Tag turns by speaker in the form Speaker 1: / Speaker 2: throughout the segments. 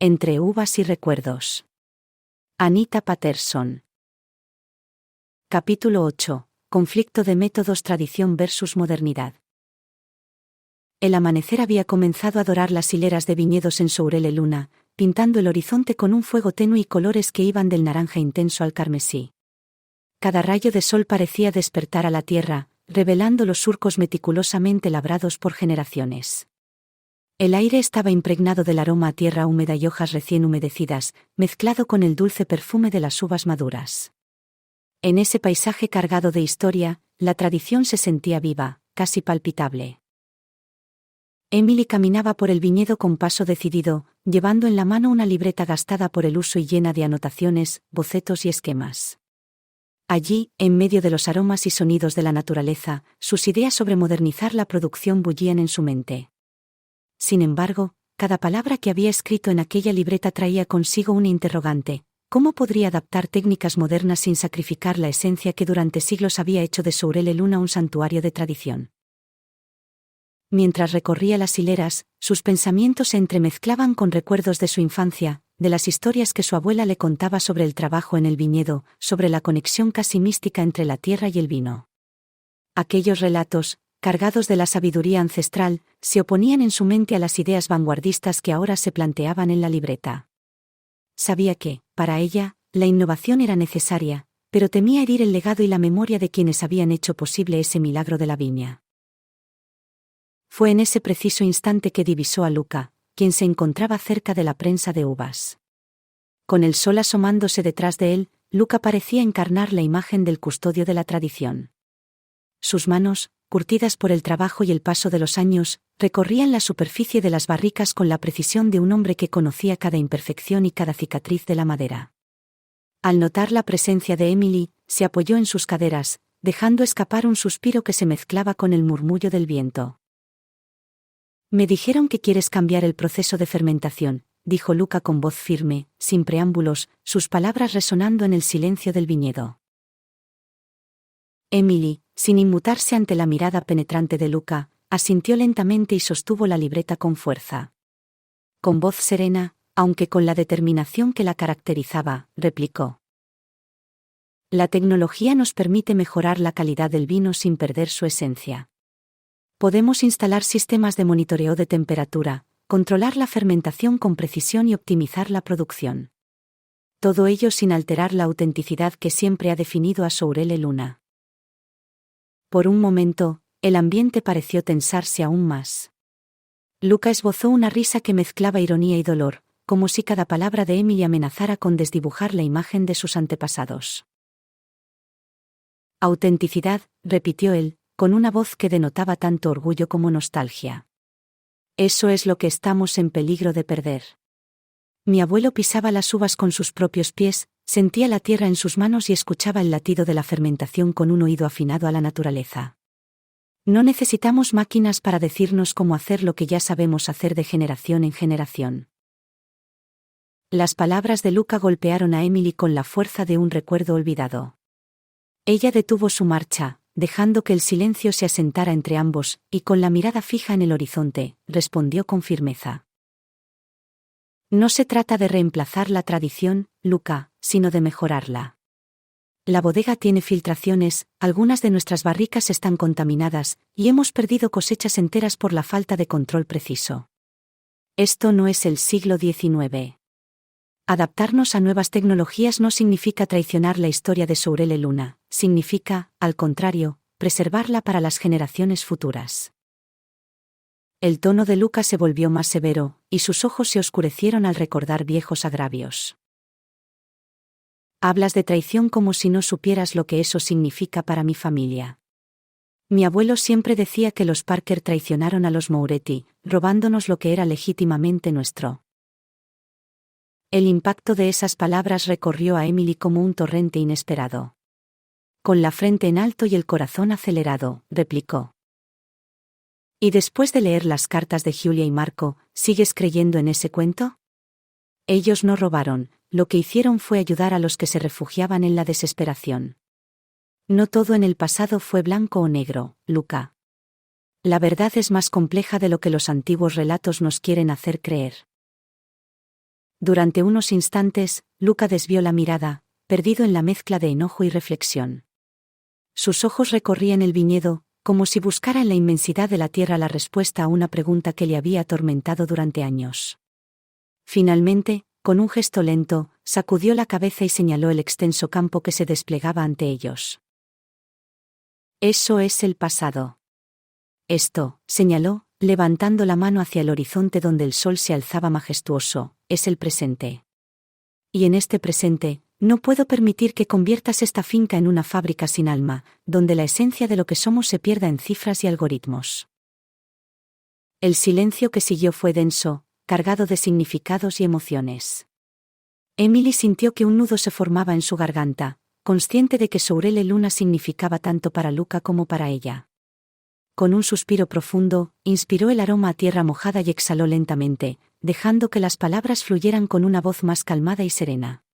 Speaker 1: Entre uvas y recuerdos. Anita Patterson. Capítulo 8. Conflicto de métodos: tradición versus modernidad. El amanecer había comenzado a dorar las hileras de viñedos en Sourele Luna, pintando el horizonte con un fuego tenue y colores que iban del naranja intenso al carmesí. Cada rayo de sol parecía despertar a la tierra, revelando los surcos meticulosamente labrados por generaciones. El aire estaba impregnado del aroma a tierra húmeda y hojas recién humedecidas, mezclado con el dulce perfume de las uvas maduras. En ese paisaje cargado de historia, la tradición se sentía viva, casi palpitable. Emily caminaba por el viñedo con paso decidido, llevando en la mano una libreta gastada por el uso y llena de anotaciones, bocetos y esquemas. Allí, en medio de los aromas y sonidos de la naturaleza, sus ideas sobre modernizar la producción bullían en su mente. Sin embargo, cada palabra que había escrito en aquella libreta traía consigo una interrogante: ¿cómo podría adaptar técnicas modernas sin sacrificar la esencia que durante siglos había hecho de Sourele Luna un santuario de tradición? Mientras recorría las hileras, sus pensamientos se entremezclaban con recuerdos de su infancia, de las historias que su abuela le contaba sobre el trabajo en el viñedo, sobre la conexión casi mística entre la tierra y el vino. Aquellos relatos, cargados de la sabiduría ancestral, se oponían en su mente a las ideas vanguardistas que ahora se planteaban en la libreta. Sabía que, para ella, la innovación era necesaria, pero temía herir el legado y la memoria de quienes habían hecho posible ese milagro de la viña. Fue en ese preciso instante que divisó a Luca, quien se encontraba cerca de la prensa de uvas. Con el sol asomándose detrás de él, Luca parecía encarnar la imagen del custodio de la tradición. Sus manos, curtidas por el trabajo y el paso de los años, recorrían la superficie de las barricas con la precisión de un hombre que conocía cada imperfección y cada cicatriz de la madera. Al notar la presencia de Emily, se apoyó en sus caderas, dejando escapar un suspiro que se mezclaba con el murmullo del viento. «Me dijeron que quieres cambiar el proceso de fermentación», dijo Luca con voz firme, sin preámbulos, sus palabras resonando en el silencio del viñedo. Emily, sin inmutarse ante la mirada penetrante de Luca, asintió lentamente y sostuvo la libreta con fuerza. Con voz serena, aunque con la determinación que la caracterizaba, replicó: «La tecnología nos permite mejorar la calidad del vino sin perder su esencia. Podemos instalar sistemas de monitoreo de temperatura, controlar la fermentación con precisión y optimizar la producción. Todo ello sin alterar la autenticidad que siempre ha definido a Sourele Luna». Por un momento, el ambiente pareció tensarse aún más. Luca esbozó una risa que mezclaba ironía y dolor, como si cada palabra de Emily amenazara con desdibujar la imagen de sus antepasados. «Autenticidad», repitió él, con una voz que denotaba tanto orgullo como nostalgia. «Eso es lo que estamos en peligro de perder. Mi abuelo pisaba las uvas con sus propios pies, sentía la tierra en sus manos y escuchaba el latido de la fermentación con un oído afinado a la naturaleza. No necesitamos máquinas para decirnos cómo hacer lo que ya sabemos hacer de generación en generación». Las palabras de Luca golpearon a Emily con la fuerza de un recuerdo olvidado. Ella detuvo su marcha, dejando que el silencio se asentara entre ambos, y con la mirada fija en el horizonte, respondió con firmeza: «No se trata de reemplazar la tradición, Luca, sino de mejorarla. La bodega tiene filtraciones, algunas de nuestras barricas están contaminadas, y hemos perdido cosechas enteras por la falta de control preciso. Esto no es el siglo XIX. Adaptarnos a nuevas tecnologías no significa traicionar la historia de Sourele Luna, significa, al contrario, preservarla para las generaciones futuras». El tono de Luca se volvió más severo, y sus ojos se oscurecieron al recordar viejos agravios. «Hablas de traición como si no supieras lo que eso significa para mi familia. Mi abuelo siempre decía que los Parker traicionaron a los Moretti, robándonos lo que era legítimamente nuestro». El impacto de esas palabras recorrió a Emily como un torrente inesperado. Con la frente en alto y el corazón acelerado, replicó: «¿Y después de leer las cartas de Julia y Marco, sigues creyendo en ese cuento? Ellos no robaron, lo que hicieron fue ayudar a los que se refugiaban en la desesperación. No todo en el pasado fue blanco o negro, Luca. La verdad es más compleja de lo que los antiguos relatos nos quieren hacer creer». Durante unos instantes, Luca desvió la mirada, perdido en la mezcla de enojo y reflexión. Sus ojos recorrían el viñedo, como si buscara en la inmensidad de la tierra la respuesta a una pregunta que le había atormentado durante años. Finalmente, con un gesto lento, sacudió la cabeza y señaló el extenso campo que se desplegaba ante ellos. Eso es el pasado. Esto, señaló, levantando la mano hacia el horizonte donde el sol se alzaba majestuoso, es el presente. Y en este presente, no puedo permitir que conviertas esta finca en una fábrica sin alma, donde la esencia de lo que somos se pierda en cifras y algoritmos. El silencio que siguió fue denso, cargado de significados y emociones. Emily sintió que un nudo se formaba en su garganta, consciente de que Sourele Luna significaba tanto para Luca como para ella. Con un suspiro profundo, inspiró el aroma a tierra mojada y exhaló lentamente, dejando que las palabras fluyeran con una voz más calmada y serena.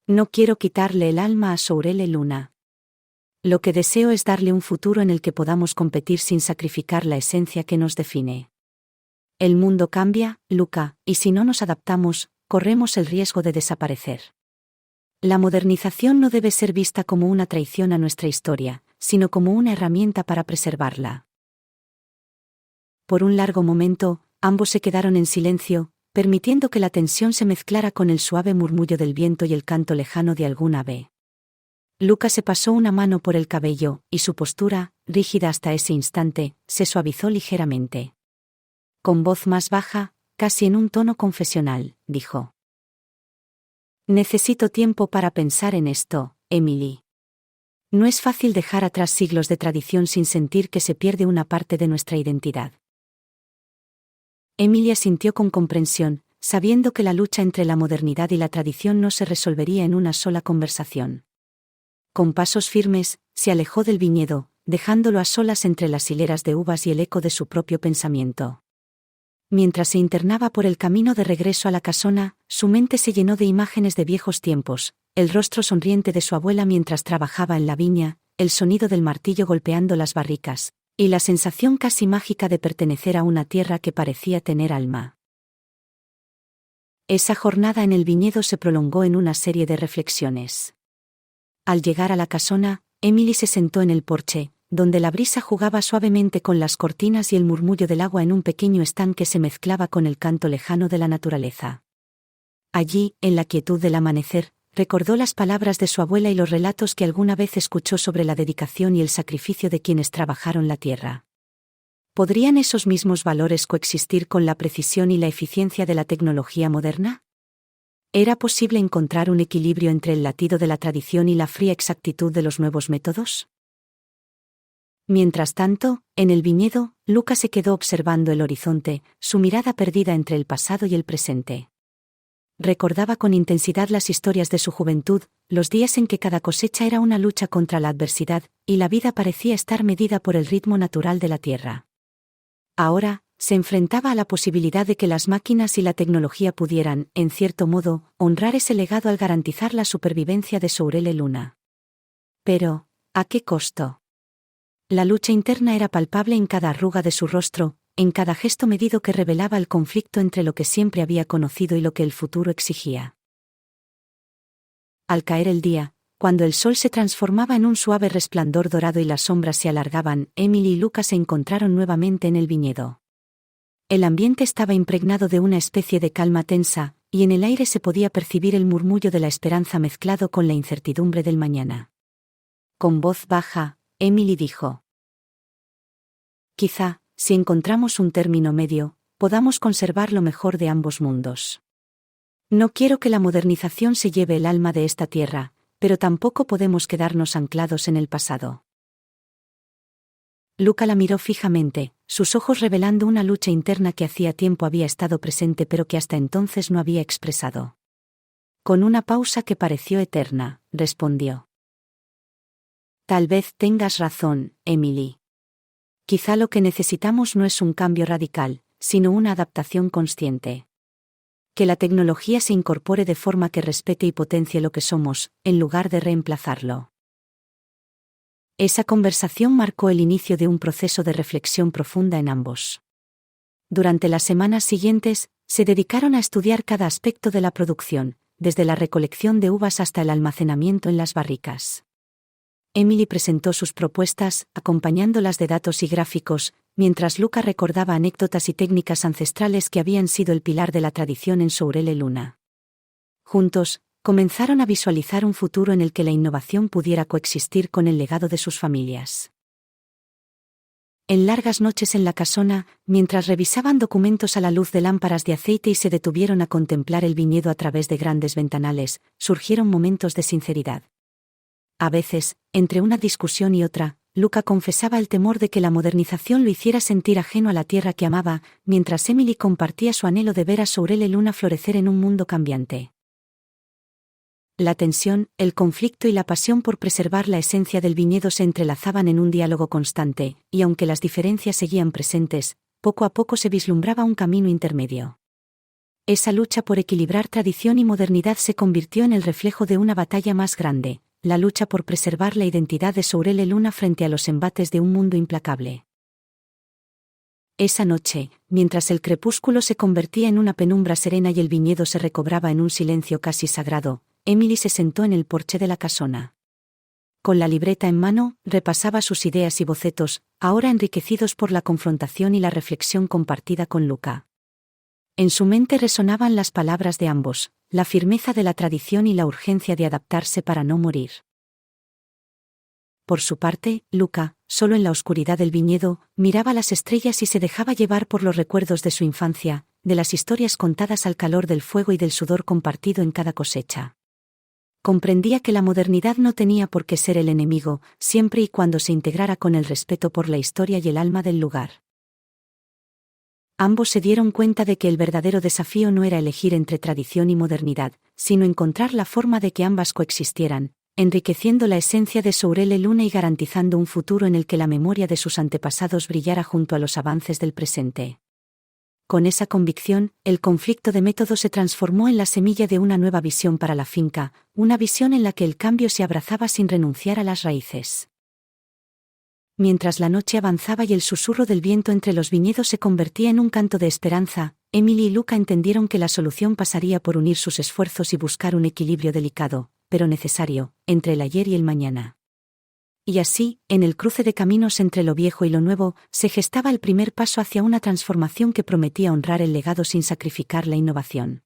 Speaker 1: No quiero quitarle el alma a Sourele Luna. Lo que deseo es darle un futuro en el que podamos competir sin sacrificar la esencia que nos define. El mundo cambia, Luca, y si no nos adaptamos, corremos el riesgo de desaparecer. La modernización no debe ser vista como una traición a nuestra historia, sino como una herramienta para preservarla. Por un largo momento, ambos se quedaron en silencio, permitiendo que la tensión se mezclara con el suave murmullo del viento y el canto lejano de algún ave. Luca se pasó una mano por el cabello, y su postura, rígida hasta ese instante, se suavizó ligeramente. Con voz más baja, casi en un tono confesional, dijo: Necesito tiempo para pensar en esto, Emily. No es fácil dejar atrás siglos de tradición sin sentir que se pierde una parte de nuestra identidad. Emily asintió con comprensión, sabiendo que la lucha entre la modernidad y la tradición no se resolvería en una sola conversación. Con pasos firmes, se alejó del viñedo, dejándolo a solas entre las hileras de uvas y el eco de su propio pensamiento. Mientras se internaba por el camino de regreso a la casona, su mente se llenó de imágenes de viejos tiempos, el rostro sonriente de su abuela mientras trabajaba en la viña, el sonido del martillo golpeando las barricas, y la sensación casi mágica de pertenecer a una tierra que parecía tener alma. Esa jornada en el viñedo se prolongó en una serie de reflexiones. Al llegar a la casona, Emily se sentó en el porche, donde la brisa jugaba suavemente con las cortinas y el murmullo del agua en un pequeño estanque se mezclaba con el canto lejano de la naturaleza. Allí, en la quietud del amanecer, recordó las palabras de su abuela y los relatos que alguna vez escuchó sobre la dedicación y el sacrificio de quienes trabajaron la tierra. ¿Podrían esos mismos valores coexistir con la precisión y la eficiencia de la tecnología moderna? ¿Era posible encontrar un equilibrio entre el latido de la tradición y la fría exactitud de los nuevos métodos? Mientras tanto, en el viñedo, Luca se quedó observando el horizonte, su mirada perdida entre el pasado y el presente. Recordaba con intensidad las historias de su juventud, los días en que cada cosecha era una lucha contra la adversidad, y la vida parecía estar medida por el ritmo natural de la tierra. Ahora, se enfrentaba a la posibilidad de que las máquinas y la tecnología pudieran, en cierto modo, honrar ese legado al garantizar la supervivencia de Sourele Luna. Pero, ¿a qué costo? La lucha interna era palpable en cada arruga de su rostro, en cada gesto medido que revelaba el conflicto entre lo que siempre había conocido y lo que el futuro exigía. Al caer el día, cuando el sol se transformaba en un suave resplandor dorado y las sombras se alargaban, Emily y Luca se encontraron nuevamente en el viñedo. El ambiente estaba impregnado de una especie de calma tensa, y en el aire se podía percibir el murmullo de la esperanza mezclado con la incertidumbre del mañana. Con voz baja, Emily dijo: Quizá, si encontramos un término medio, podamos conservar lo mejor de ambos mundos. No quiero que la modernización se lleve el alma de esta tierra, pero tampoco podemos quedarnos anclados en el pasado. Luca la miró fijamente, sus ojos revelando una lucha interna que hacía tiempo había estado presente pero que hasta entonces no había expresado. Con una pausa que pareció eterna, respondió: Tal vez tengas razón, Emily. Quizá lo que necesitamos no es un cambio radical, sino una adaptación consciente. Que la tecnología se incorpore de forma que respete y potencie lo que somos, en lugar de reemplazarlo. Esa conversación marcó el inicio de un proceso de reflexión profunda en ambos. Durante las semanas siguientes, se dedicaron a estudiar cada aspecto de la producción, desde la recolección de uvas hasta el almacenamiento en las barricas. Emily presentó sus propuestas, acompañándolas de datos y gráficos, mientras Luca recordaba anécdotas y técnicas ancestrales que habían sido el pilar de la tradición en Sourele Luna. Juntos, comenzaron a visualizar un futuro en el que la innovación pudiera coexistir con el legado de sus familias. En largas noches en la casona, mientras revisaban documentos a la luz de lámparas de aceite y se detuvieron a contemplar el viñedo a través de grandes ventanales, surgieron momentos de sinceridad. A veces, entre una discusión y otra, Luca confesaba el temor de que la modernización lo hiciera sentir ajeno a la tierra que amaba, mientras Emily compartía su anhelo de ver a Sourele Luna florecer en un mundo cambiante. La tensión, el conflicto y la pasión por preservar la esencia del viñedo se entrelazaban en un diálogo constante, y aunque las diferencias seguían presentes, poco a poco se vislumbraba un camino intermedio. Esa lucha por equilibrar tradición y modernidad se convirtió en el reflejo de una batalla más grande, la lucha por preservar la identidad de Sourele Luna frente a los embates de un mundo implacable. Esa noche, mientras el crepúsculo se convertía en una penumbra serena y el viñedo se recobraba en un silencio casi sagrado, Emily se sentó en el porche de la casona. Con la libreta en mano, repasaba sus ideas y bocetos, ahora enriquecidos por la confrontación y la reflexión compartida con Luca. En su mente resonaban las palabras de ambos, la firmeza de la tradición y la urgencia de adaptarse para no morir. Por su parte, Luca, solo en la oscuridad del viñedo, miraba las estrellas y se dejaba llevar por los recuerdos de su infancia, de las historias contadas al calor del fuego y del sudor compartido en cada cosecha. Comprendía que la modernidad no tenía por qué ser el enemigo, siempre y cuando se integrara con el respeto por la historia y el alma del lugar. Ambos se dieron cuenta de que el verdadero desafío no era elegir entre tradición y modernidad, sino encontrar la forma de que ambas coexistieran, enriqueciendo la esencia de Sourele Luna y garantizando un futuro en el que la memoria de sus antepasados brillara junto a los avances del presente. Con esa convicción, el conflicto de método se transformó en la semilla de una nueva visión para la finca, una visión en la que el cambio se abrazaba sin renunciar a las raíces. Mientras la noche avanzaba y el susurro del viento entre los viñedos se convertía en un canto de esperanza, Emily y Luca entendieron que la solución pasaría por unir sus esfuerzos y buscar un equilibrio delicado, pero necesario, entre el ayer y el mañana. Y así, en el cruce de caminos entre lo viejo y lo nuevo, se gestaba el primer paso hacia una transformación que prometía honrar el legado sin sacrificar la innovación.